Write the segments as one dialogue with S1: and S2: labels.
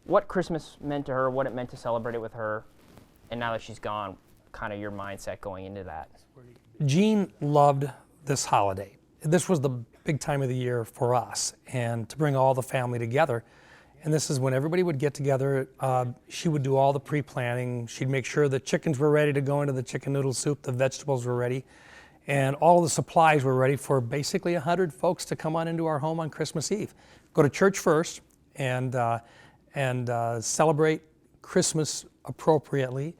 S1: what Christmas meant to her, what it meant to celebrate it with her, and now that she's gone, kind of your mindset going into that.
S2: Jean loved this holiday. This was the big time of the year for us, and to bring all the family together. And this is when everybody would get together. She would do all the pre-planning. She'd make sure the chickens were ready to go into the chicken noodle soup, the vegetables were ready, and all the supplies were ready for basically 100 folks to come on into our home on Christmas Eve. Go to church first and celebrate Christmas appropriately,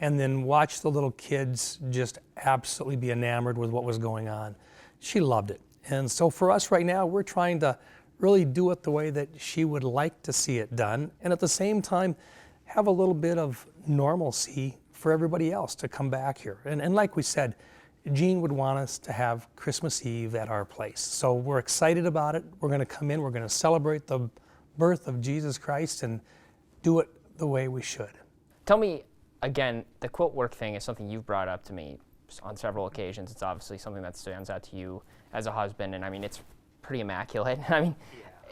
S2: and then watch the little kids just absolutely be enamored with what was going on. She loved it. And so for us right now, we're trying to really do it the way that she would like to see it done, and at the same time have a little bit of normalcy for everybody else to come back here. And like we said, Jean would want us to have Christmas Eve at our place. So we're excited about it. We're going to come in, we're going to celebrate the birth of Jesus Christ and do it the way we should.
S1: Tell me, again, the quilt work thing is something you've brought up to me on several occasions. It's obviously something that stands out to you as a husband, and I mean, it's pretty immaculate. I mean,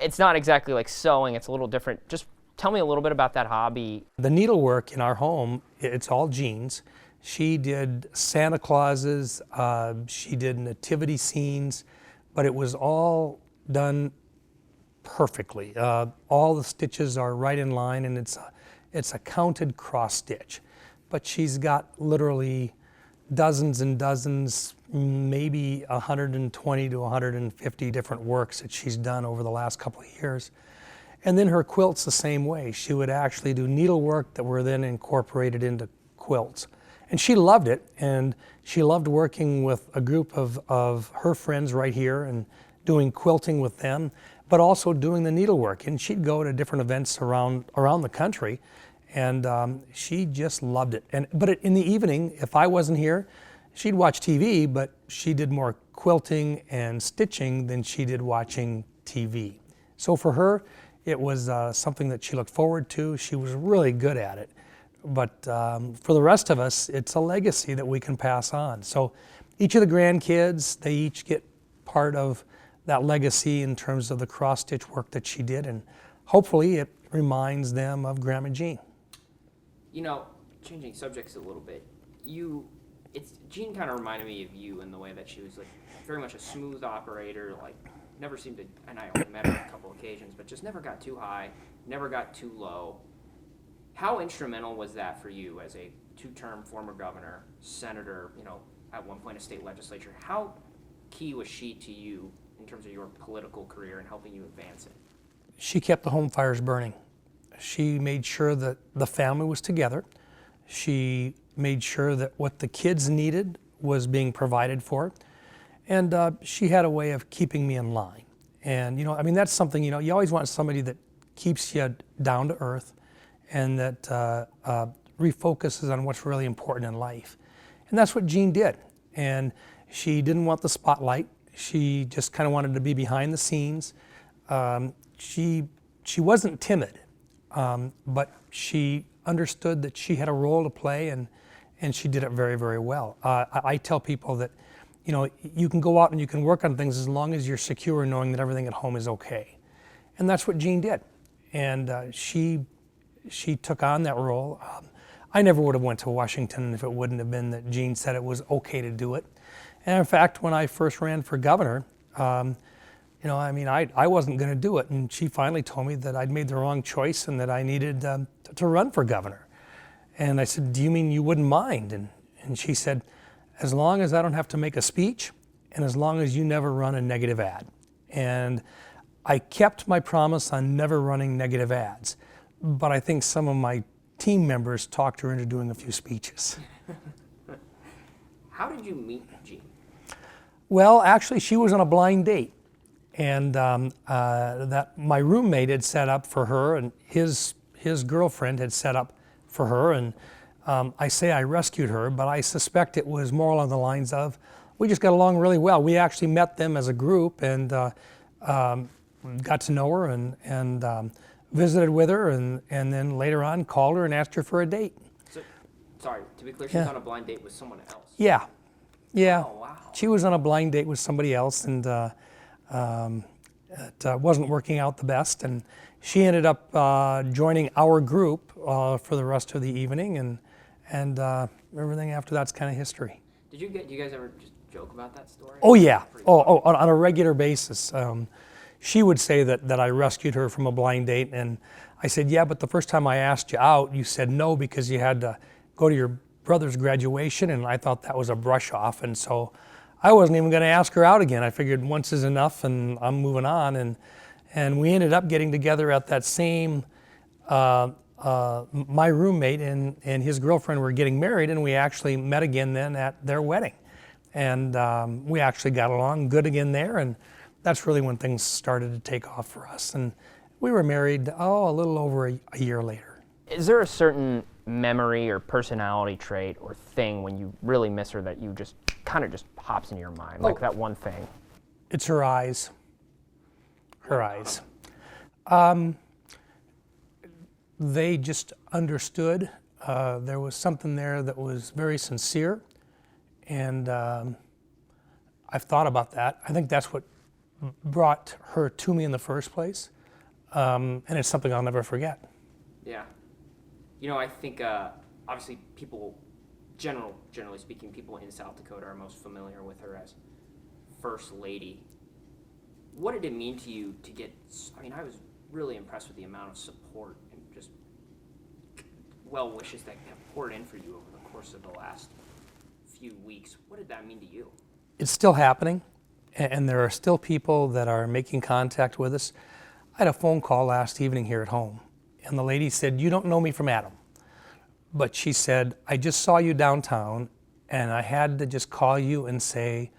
S1: it's not exactly like sewing, it's a little different. Just tell me a little bit about that hobby.
S2: The needlework in our home, it's all Jean's. She did Santa Clauses, she did nativity scenes, but it was all done perfectly. All the stitches are right in line, and it's a counted cross stitch. But she's got literally dozens and dozens, maybe 120 to 150 different works that she's done over the last couple of years. And then her quilts the same way. She would actually do needlework that were then incorporated into quilts. And she loved it, and she loved working with a group of her friends right here and doing quilting with them, but also doing the needlework. And she'd go to different events around the country, and she just loved it. But in the evening, if I wasn't here, she'd watch TV, but she did more quilting and stitching than she did watching TV. So for her, it was something that she looked forward to. She was really good at it. But for the rest of us, it's a legacy that we can pass on. So each of the grandkids, they each get part of that legacy in terms of the cross-stitch work that she did, and hopefully it reminds them of Grandma Jean.
S1: You know, changing subjects a little bit, Jean kind of reminded me of you in the way that she was like very much a smooth operator, like never seemed to, and I only met her on a couple occasions, but just never got too high, never got too low. How instrumental was that for you as a two-term former governor, senator, you know, at one point a state legislature? How key was she to you in terms of your political career and helping you advance it?
S2: She kept the home fires burning. She made sure that the family was together. She made sure that what the kids needed was being provided for. And she had a way of keeping me in line. And, you know, I mean, that's something, you know, you always want somebody that keeps you down to earth and that refocuses on what's really important in life. And that's what Jean did. And she didn't want the spotlight. She just kind of wanted to be behind the scenes. She wasn't timid, but she understood that she had a role to play, and she did it very, very well. I tell people that, you know, you can go out and you can work on things as long as you're secure in knowing that everything at home is okay. And that's what Jean did. And she took on that role. I never would have went to Washington if it wouldn't have been that Jean said it was okay to do it. And in fact, when I first ran for governor, you know, I mean, I wasn't going to do it. And she finally told me that I'd made the wrong choice and that I needed to run for governor. And I said, do you mean you wouldn't mind? And she said, as long as I don't have to make a speech and as long as you never run a negative ad. And I kept my promise on never running negative ads. But I think some of my team members talked her into doing a few speeches.
S1: How did you meet Jean?
S2: Well, actually, she was on a blind date. And that my roommate had set up for her, and his girlfriend had set up for her. And I say I rescued her, but I suspect it was more along the lines of, we just got along really well. We actually met them as a group and got to know her and visited with her, and then later on called her and asked her for a date.
S1: So, sorry, to be clear, she was on a blind date with someone else?
S2: Yeah.
S1: Oh, wow.
S2: She was on a blind date with somebody else, and it wasn't working out the best, and she ended up joining our group for the rest of the evening, and everything after that's kind of history.
S1: Do you guys ever just joke about that story?
S2: Oh yeah,
S1: Pretty funny.
S2: on a regular basis. She would say that I rescued her from a blind date, and I said, yeah, but the first time I asked you out, you said no because you had to go to your brother's graduation, and I thought that was a brush off, and so I wasn't even going to ask her out again. I figured once is enough, and I'm moving on, and we ended up getting together at that same. My roommate and his girlfriend were getting married, and we actually met again then at their wedding, and we actually got along good again there, and that's really when things started to take off for us. And we were married, a little over a year later.
S3: Is there a certain memory or personality trait or thing when you really miss her that you just kind of just pops into your mind, like that one thing?
S2: It's her eyes. Her eyes. They just understood. There was something there that was very sincere, and I've thought about that. I think that's what brought her to me in the first place, and it's something I'll never forget.
S1: Yeah. You know, I think obviously people, generally speaking, people in South Dakota are most familiar with her as First Lady. What did it mean to you to get, I mean, I was really impressed with the amount of support and just well wishes that have poured in for you over the course of the last few weeks. What did that mean to you?
S2: It's still happening, and there are still people that are making contact with us. I had a phone call last evening here at home, and the lady said, you don't know me from Adam, but she said, I just saw you downtown, and I had to just call you and say,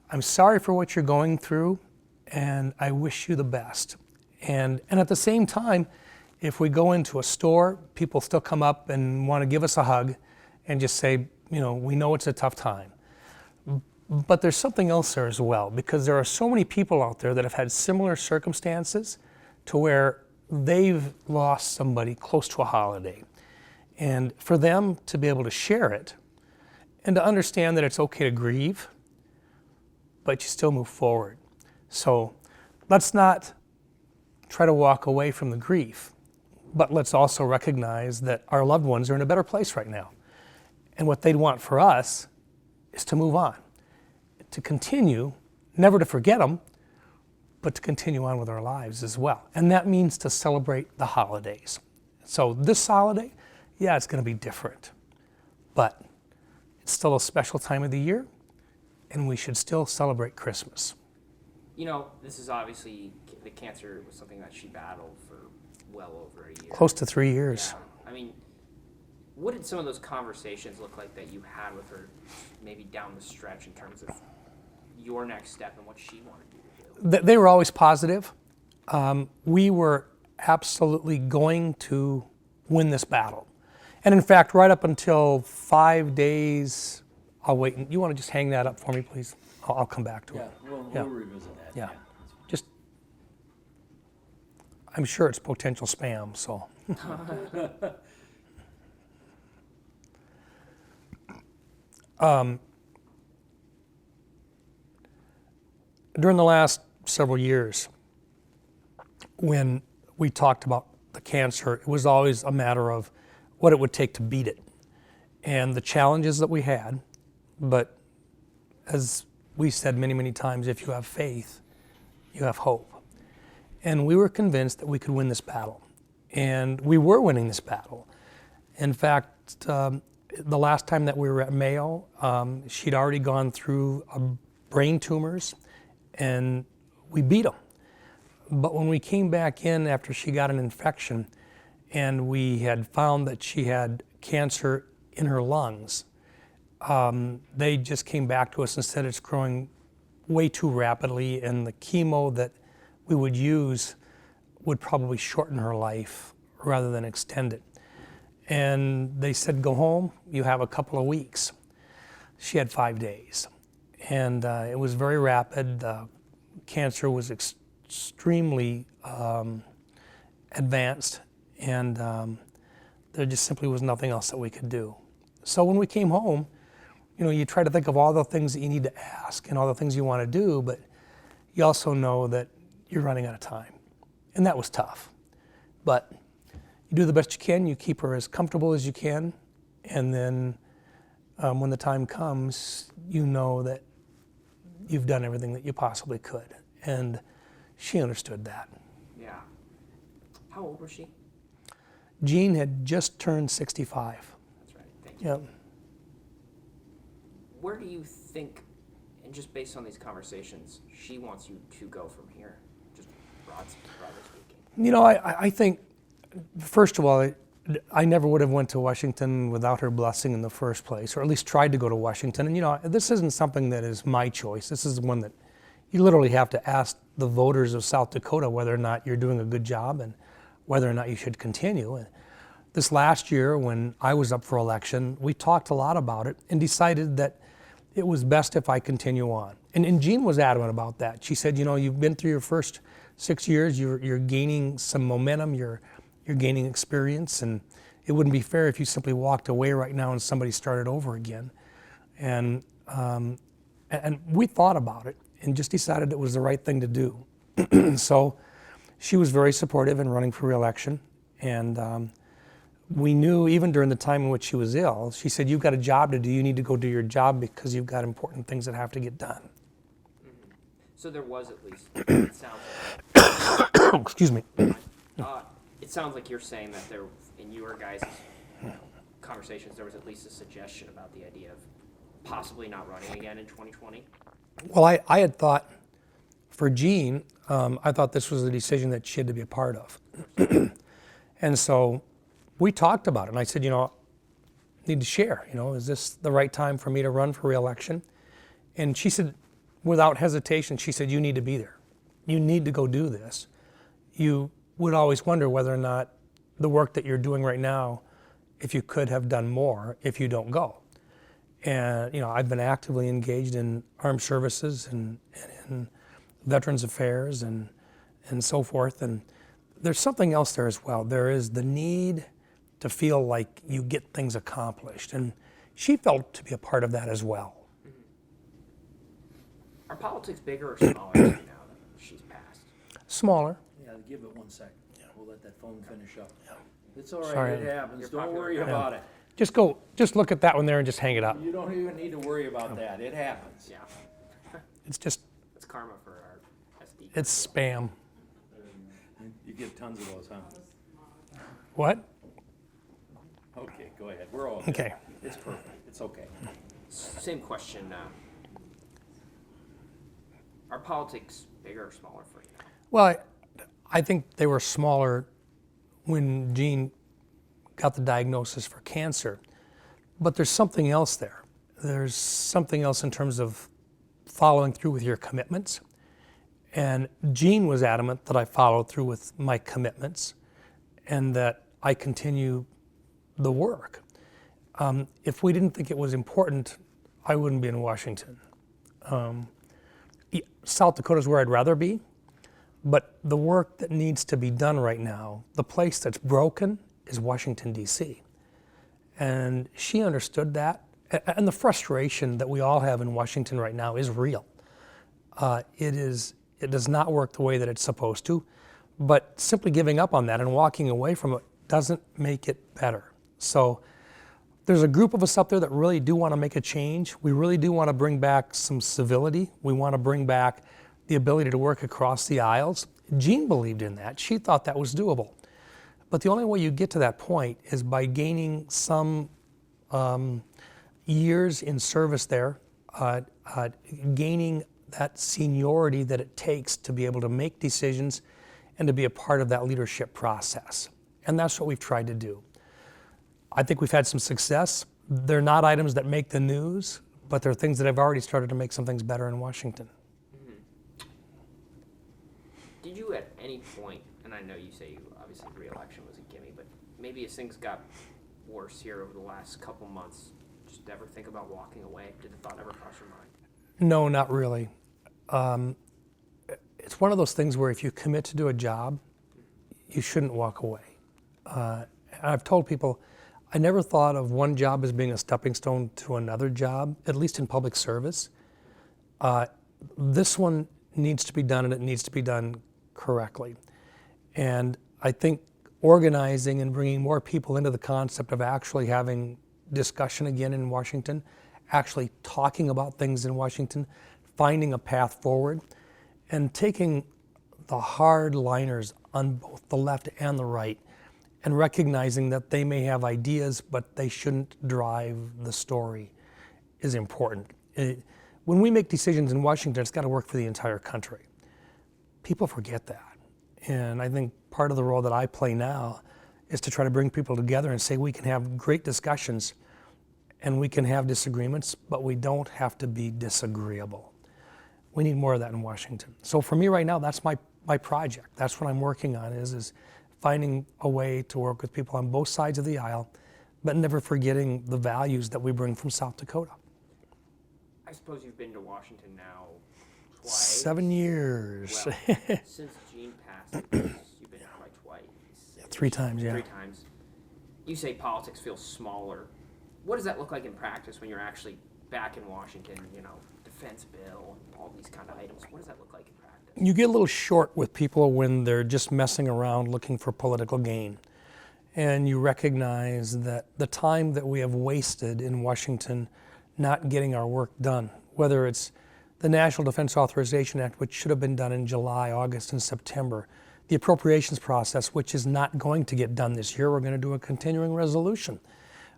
S2: I'm sorry for what you're going through, and I wish you the best. And at the same time, if we go into a store, people still come up and want to give us a hug and just say, we know it's a tough time. But there's something else there as well, because there are so many people out there that have had similar circumstances to where they've lost somebody close to a holiday. And for them to be able to share it and to understand that it's okay to grieve, but you still move forward. So let's not try to walk away from the grief, but let's also recognize that our loved ones are in a better place right now. And what they'd want for us is to move on, to continue, never to forget them, but to continue on with our lives as well. And that means to celebrate the holidays. So this holiday, yeah, it's going to be different, but it's still a special time of the year, and we should still celebrate Christmas.
S1: This is obviously, the cancer was something that she battled for well over a year.
S2: Close to 3 years.
S1: Yeah. I mean, what did some of those conversations look like that you had with her maybe down the stretch in terms of your next step and what she wanted you to do?
S2: They were always positive. We were absolutely going to win this battle. And in fact, right up until 5 days, I'll wait. You want to just hang that up for me, please? I'll come back to it.
S4: We'll revisit that.
S2: Yeah. Just, I'm sure it's potential spam, so. During the last several years, when we talked about the cancer, it was always a matter of what it would take to beat it and the challenges that we had. But as we said many, many times, if you have faith, you have hope. And we were convinced that we could win this battle. And we were winning this battle. In fact, the last time that we were at Mayo, she'd already gone through brain tumors, and we beat them. But when we came back in after she got an infection, and we had found that she had cancer in her lungs, they just came back to us and said it's growing way too rapidly, and the chemo that we would use would probably shorten her life rather than extend it. And they said, go home, you have a couple of weeks. She had 5 days. And it was very rapid. Cancer was extremely advanced, and there just simply was nothing else that we could do. So when we came home, you try to think of all the things that you need to ask and all the things you want to do, but you also know that you're running out of time. And that was tough. But you do the best you can, you keep her as comfortable as you can, and then when the time comes, you know that you've done everything that you possibly could. And she understood that.
S1: Yeah. How old was she?
S2: Jean had just turned 65.
S1: That's right. Thank you.
S2: Yep.
S1: Where do you think, and just based on these conversations, she wants you to go from here? Just broadly speaking.
S2: You know, I think, first of all, I never would have went to Washington without her blessing in the first place, or at least tried to go to Washington. And you know, this isn't something that is my choice. This is one that you literally have to ask the voters of South Dakota whether or not you're doing a good job and whether or not you should continue. And this last year, when I was up for election, we talked a lot about it and decided that it was best if I continue on. And Jean was adamant about that. She said, you know, you've been through your first 6 years, you're gaining some momentum, you're gaining experience, and it wouldn't be fair if you simply walked away right now and somebody started over again. And we thought about it and just decided it was the right thing to do. So she was very supportive in running for re-election, and we knew even during the time in which she was ill, she said, you've got a job to do, you need to go do your job because you've got important things that have to get done.
S1: Mm-hmm. So there was at least, it sounds like,
S2: Excuse me.
S1: it sounds like you're saying that there, in your guys' conversations, there was at least a suggestion about the idea of possibly not running again in 2020.
S2: Well, I had thought, for Jean, I thought this was a decision that she had to be a part of. And so we talked about it, and I said, you know, I need to share, you know, is this the right time for me to run for re-election? And she said, without hesitation, she said, you need to be there. You need to go do this. You would always wonder whether or not the work that you're doing right now, if you could have done more if you don't go. And, you know, I've been actively engaged in armed services and in Veterans Affairs and so forth. And there's something else there as well. There is the need to feel like you get things accomplished. And she felt to be a part of that as well.
S1: Mm-hmm. Are politics bigger or smaller now that she's passed?
S2: Smaller.
S4: Yeah, give it 1 second. We'll let that phone finish up.
S2: Yeah.
S4: It's all right,
S2: Sorry.
S4: it happens.
S1: You're
S4: Don't
S1: popular.
S4: worry
S1: Yeah.
S4: about it.
S2: Just look at that one there and just hang it up.
S4: You don't even need to worry about that. It happens.
S1: Yeah.
S2: It's just,
S1: It's karma for our SD.
S2: it's spam.
S4: You get tons of those, huh?
S2: What?
S4: Okay, go ahead. We're all good.
S2: Okay.
S4: It's perfect. It's okay.
S1: Same question. Are politics bigger or smaller for you now?
S2: Well, I think they were smaller when Jean got the diagnosis for cancer. But there's something else there. There's something else in terms of following through with your commitments. And Jean was adamant that I followed through with my commitments and that I continue the work. If we didn't think it was important, I wouldn't be in Washington. South Dakota is where I'd rather be, but the work that needs to be done right now, the place that's broken is Washington, D.C. And she understood that. And the frustration that we all have in Washington right now is real. It does not work the way that it's supposed to, but simply giving up on that and walking away from it doesn't make it better. So there's a group of us up there that really do want to make a change. We really do want to bring back some civility. We want to bring back the ability to work across the aisles. Jean believed in that. She thought that was doable. But the only way you get to that point is by gaining some years in service there, gaining that seniority that it takes to be able to make decisions and to be a part of that leadership process. And that's what we've tried to do. I think we've had some success. They're not items that make the news, but they're things that have already started to make some things better in Washington.
S1: Mm-hmm. Did you at any point, and I know you say you obviously re-election was a gimme, but maybe as things got worse here over the last couple months, just ever think about walking away? Did the thought ever cross your mind?
S2: No, not really. It's one of those things where if you commit to do a job, you shouldn't walk away. I've told people, I never thought of one job as being a stepping stone to another job, at least in public service. This one needs to be done, and it needs to be done correctly. And I think organizing and bringing more people into the concept of actually having discussion again in Washington, actually talking about things in Washington, finding a path forward, and taking the hard liners on both the left and the right and recognizing that they may have ideas, but they shouldn't drive the story is important. When we make decisions in Washington, it's got to work for the entire country. People forget that. And I think part of the role that I play now is to try to bring people together and say we can have great discussions and we can have disagreements, but we don't have to be disagreeable. We need more of that in Washington. So for me right now, that's my project. That's what I'm working on is finding a way to work with people on both sides of the aisle, but never forgetting the values that we bring from South Dakota.
S1: I suppose you've been to Washington now twice.
S2: 7 years.
S1: Well, since Gene passed, you've been there like twice.
S2: Yeah, 3 times, yeah.
S1: 3 times. You say politics feels smaller. What does that look like in practice when you're actually back in Washington, you know, defense bill, and all these kind of items? What does that look like in practice?
S2: You get a little short with people when they're just messing around looking for political gain. And you recognize that the time that we have wasted in Washington not getting our work done, whether it's the National Defense Authorization Act, which should have been done in July, August, and September, the appropriations process, which is not going to get done this year. We're going to do a continuing resolution.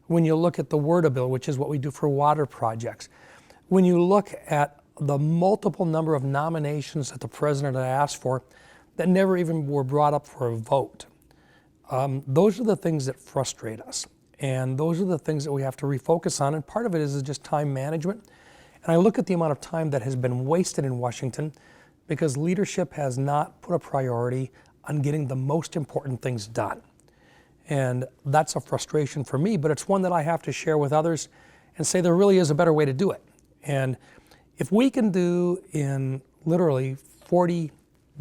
S2: When you look at the WRDA bill, which is what we do for water projects, when you look at the multiple number of nominations that the president had asked for that never even were brought up for a vote, those are the things that frustrate us. And those are the things that we have to refocus on. And part of it is just time management. And I look at the amount of time that has been wasted in Washington because leadership has not put a priority on getting the most important things done. And that's a frustration for me, but it's one that I have to share with others and say there really is a better way to do it. And if we can do in literally 40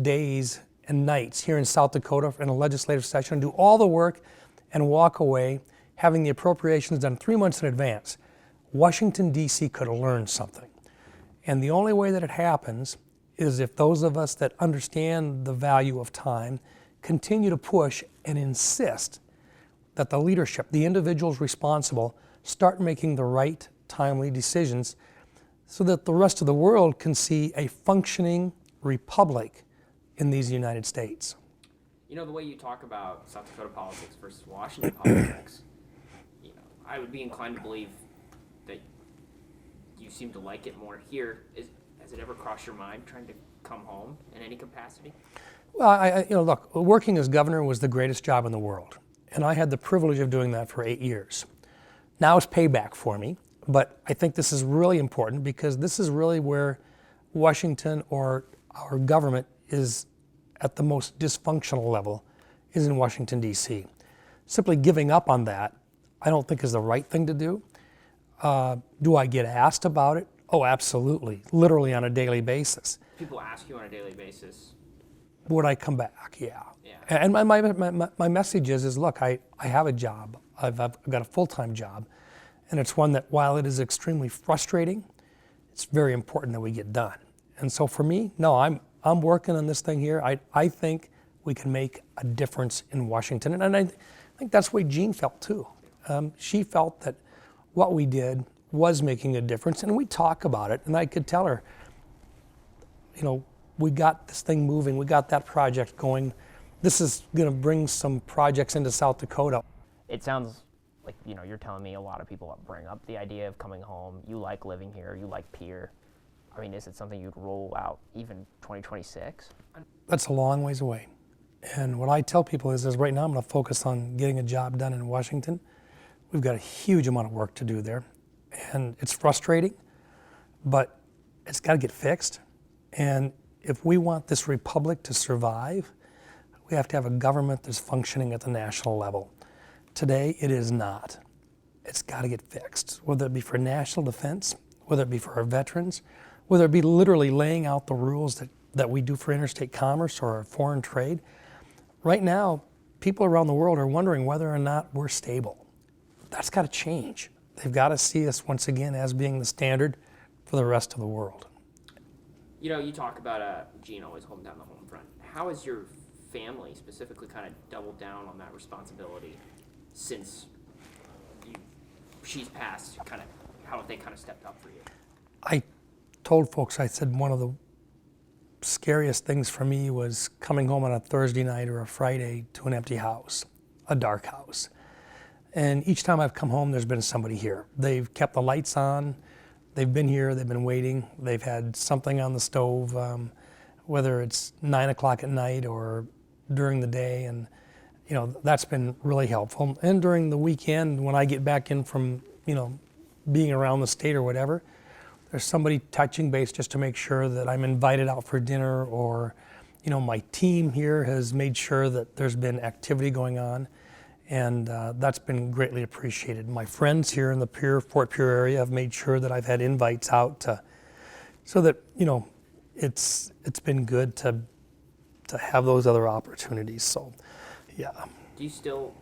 S2: days and nights here in South Dakota in a legislative session, do all the work and walk away having the appropriations done 3 months in advance, Washington, D.C. could learn something. And the only way that it happens is if those of us that understand the value of time continue to push and insist that the leadership, the individuals responsible, start making the right, timely decisions so that the rest of the world can see a functioning republic in these United States.
S1: You know, the way you talk about South Dakota politics versus Washington politics, you know, I would be inclined to believe that you seem to like it more here. Has it ever crossed your mind trying to come home in any capacity?
S2: Well, look, working as governor was the greatest job in the world. And I had the privilege of doing that for 8 years. Now it's payback for me, but I think this is really important because this is really where Washington or our government is at the most dysfunctional level, is in Washington, D.C. Simply giving up on that, I don't think is the right thing to do. Do I get asked about it? Oh, absolutely, literally on a daily basis.
S1: People ask you on a daily basis.
S2: Would I come back? Yeah.
S1: Yeah.
S2: And my message is look, I have a job. I've got a full-time job. And it's one that, while it is extremely frustrating, it's very important that we get done. And so for me, no, I'm working on this thing here. I think we can make a difference in Washington. And I think that's the way Jean felt too. She felt that what we did was making a difference. And we talk about it. And I could tell her, you know, we got this thing moving. We got that project going. This is going to bring some projects into South Dakota.
S3: It sounds like, you know, you're telling me a lot of people bring up the idea of coming home. You like living here. You like Pierre. I mean, is it something you'd roll out even 2026?
S2: That's a long ways away. And what I tell people is right now I'm going to focus on getting a job done in Washington. We've got a huge amount of work to do there. And it's frustrating, but it's got to get fixed. And if we want this republic to survive, we have to have a government that's functioning at the national level. Today, it is not. It's got to get fixed, whether it be for national defense, whether it be for our veterans, whether it be literally laying out the rules that we do for interstate commerce or foreign trade. Right now, people around the world are wondering whether or not we're stable. That's got to change. They've got to see us once again as being the standard for the rest of the world.
S1: You know, you talk about Gene always holding down the home front. How has your family specifically kind of doubled down on that responsibility since she's passed? Kind of how have they kind of stepped up for you?
S2: I told folks, I said one of the scariest things for me was coming home on a Thursday night or a Friday to an empty house, a dark house. And each time I've come home, there's been somebody here. They've kept the lights on, they've been here, they've been waiting, they've had something on the stove, whether it's 9 o'clock at night or during the day, and you know, that's been really helpful. And during the weekend, when I get back in from, you know, being around the state or whatever, there's somebody touching base just to make sure that I'm invited out for dinner, or, you know, my team here has made sure that there's been activity going on, and that's been greatly appreciated. My friends here in the Fort Pierre area have made sure that I've had invites out so that, you know, it's been good to have those other opportunities. So, yeah.
S1: Do you still,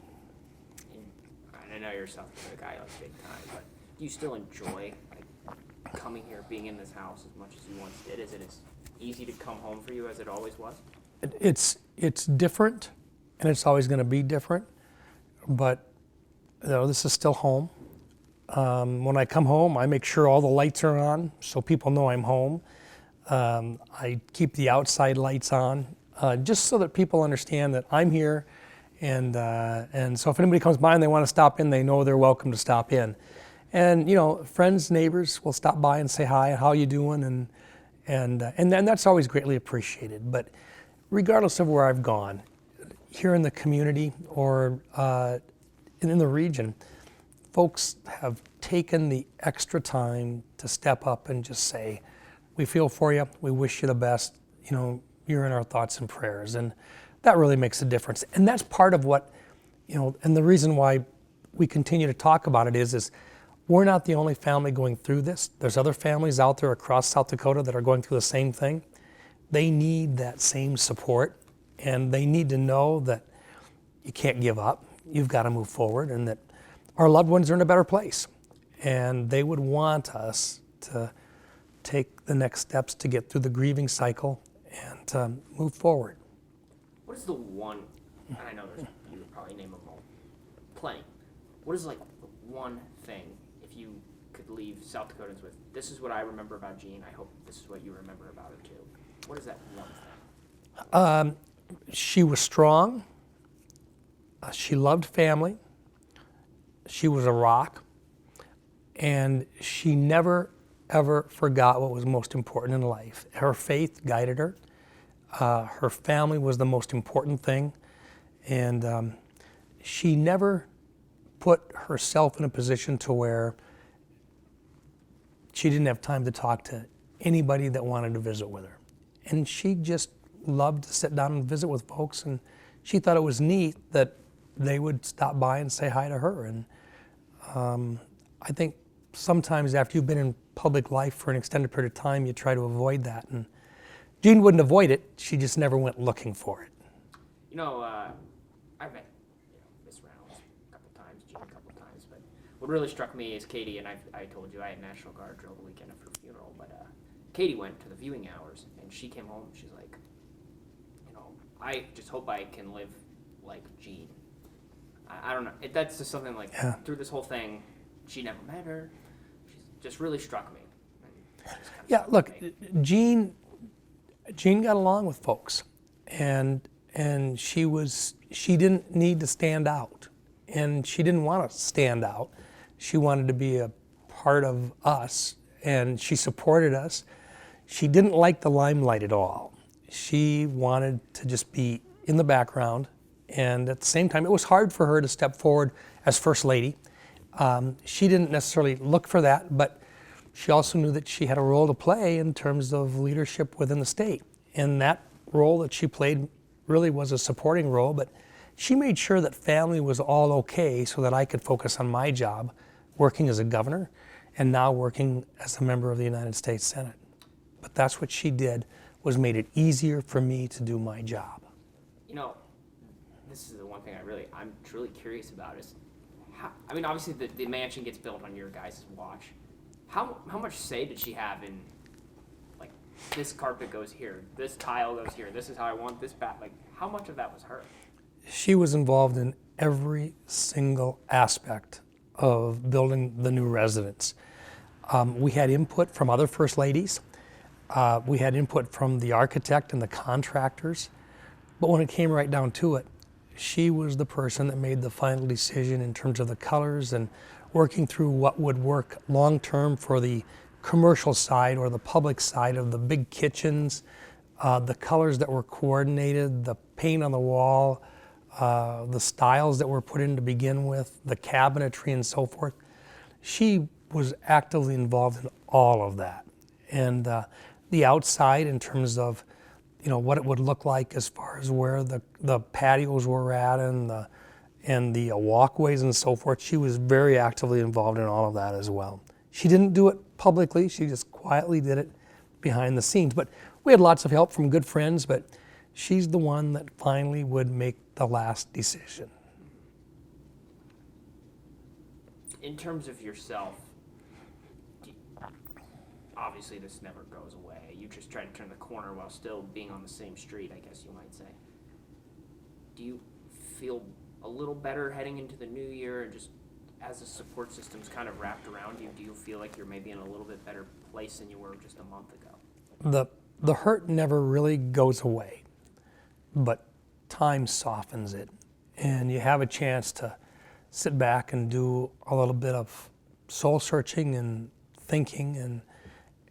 S1: I know you're a South Dakota guy like big time, but do you still enjoy coming here, being in this house as much as you once did? Is it as easy to come home for you as it always was?
S2: It's different, and it's always going to be different, but you know, this is still home. When I come home, I make sure all the lights are on so people know I'm home. I keep the outside lights on just so that people understand that I'm here, and so if anybody comes by and they want to stop in, they know they're welcome to stop in. And you know, friends, neighbors will stop by and say hi, how you doing, and then that's always greatly appreciated. But regardless of where I've gone, here in the community or in the region, folks have taken the extra time to step up and just say, we feel for you, we wish you the best, you know, you're in our thoughts and prayers. And that really makes a difference. And that's part of what, you know, and the reason why we continue to talk about it is we're not the only family going through this. There's other families out there across South Dakota that are going through the same thing. They need that same support, and they need to know that you can't give up. You've got to move forward, and that our loved ones are in a better place. And they would want us to take the next steps to get through the grieving cycle and move forward.
S1: What is the one, and I know you would probably name them all, plenty. What is like the one thing, if you could leave South Dakotans with, this is what I remember about Jean, I hope this is what you remember about her too. What is that one thing?
S2: She was strong. She loved family. She was a rock. And she never, ever forgot what was most important in life. Her faith guided her. Her family was the most important thing. And she never put herself in a position to where she didn't have time to talk to anybody that wanted to visit with her. And she just loved to sit down and visit with folks, and she thought it was neat that they would stop by and say hi to her. And I think sometimes after you've been in public life for an extended period of time, you try to avoid that. And Jean wouldn't avoid it, she just never went looking for it.
S1: You know, I've met Miss Reynolds a couple times, Jean a couple times, but what really struck me is Katie, and I told you I had National Guard drill the weekend of her funeral, but Katie went to the viewing hours, and she came home, she's like, you know, I just hope I can live like Jean. I don't know, that's just something like, through this whole thing, she never met her, she just really struck me.
S2: Yeah, look, Jean got along with folks, and she didn't need to stand out, and she didn't want to stand out. She wanted to be a part of us, and she supported us. She didn't like the limelight at all. She wanted to just be in the background, and at the same time, it was hard for her to step forward as First Lady. She didn't necessarily look for that, but she also knew that she had a role to play in terms of leadership within the state. And that role that she played really was a supporting role, but she made sure that family was all okay so that I could focus on my job, working as a governor and now working as a member of the United States Senate. But that's what she did, was made it easier for me to do my job.
S1: You know, this is the one thing I'm truly curious about is, how, I mean, obviously the mansion gets built on your guys' watch. How much say did she have in, like, this carpet goes here, this tile goes here, this is how I want this back, like, how much of that was her?
S2: She was involved in every single aspect of building the new residence. We had input from other first ladies. We had input from the architect and the contractors. But when it came right down to it, she was the person that made the final decision in terms of the colors and working through what would work long term for the commercial side or the public side of the big kitchens, the colors that were coordinated, the paint on the wall, the styles that were put in to begin with, the cabinetry and so forth. She was actively involved in all of that. And the outside in terms of, you know, what it would look like as far as where the patios were at and the walkways and so forth, she was very actively involved in all of that as well. She didn't do it publicly, she just quietly did it behind the scenes. But we had lots of help from good friends, but she's the one that finally would make the last decision.
S1: In terms of yourself, obviously this never goes away. You just try to turn the corner while still being on the same street, I guess you might say. Do you feel a little better heading into the new year, and just as the support system's kind of wrapped around you, do you feel like you're maybe in a little bit better place than you were just a month ago?
S2: The hurt never really goes away, but time softens it, and you have a chance to sit back and do a little bit of soul searching and thinking,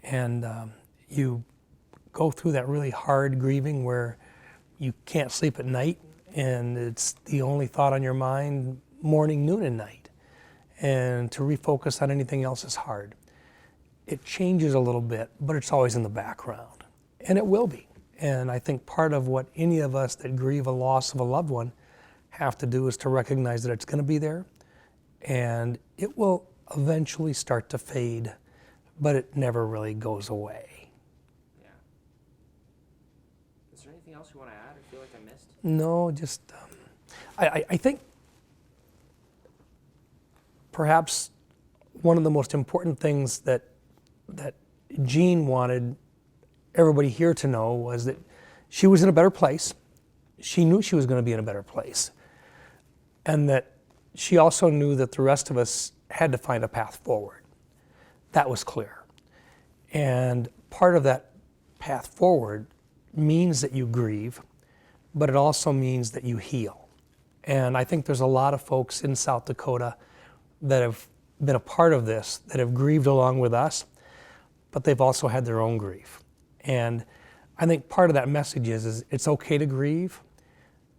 S2: and you go through that really hard grieving where you can't sleep at night, and it's the only thought on your mind morning, noon, and night. And to refocus on anything else is hard. It changes a little bit, but it's always in the background. And it will be. And I think part of what any of us that grieve a loss of a loved one have to do is to recognize that it's going to be there, and it will eventually start to fade, but it never really goes away.
S1: Yeah. Is there anything else you want to add? I feel like I missed.
S2: No, just I think perhaps one of the most important things that Jean wanted everybody here to know was that she was in a better place. She knew she was going to be in a better place. And that she also knew that the rest of us had to find a path forward. That was clear. And part of that path forward means that you grieve, but it also means that you heal. And I think there's a lot of folks in South Dakota that have been a part of this, that have grieved along with us, but they've also had their own grief. And I think part of that message is it's okay to grieve,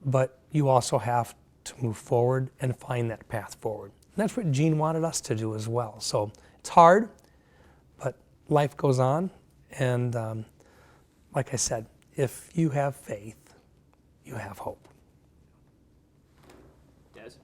S2: but you also have to move forward and find that path forward. And that's what Jean wanted us to do as well. So it's hard, but life goes on. And like I said, if you have faith, you have hope.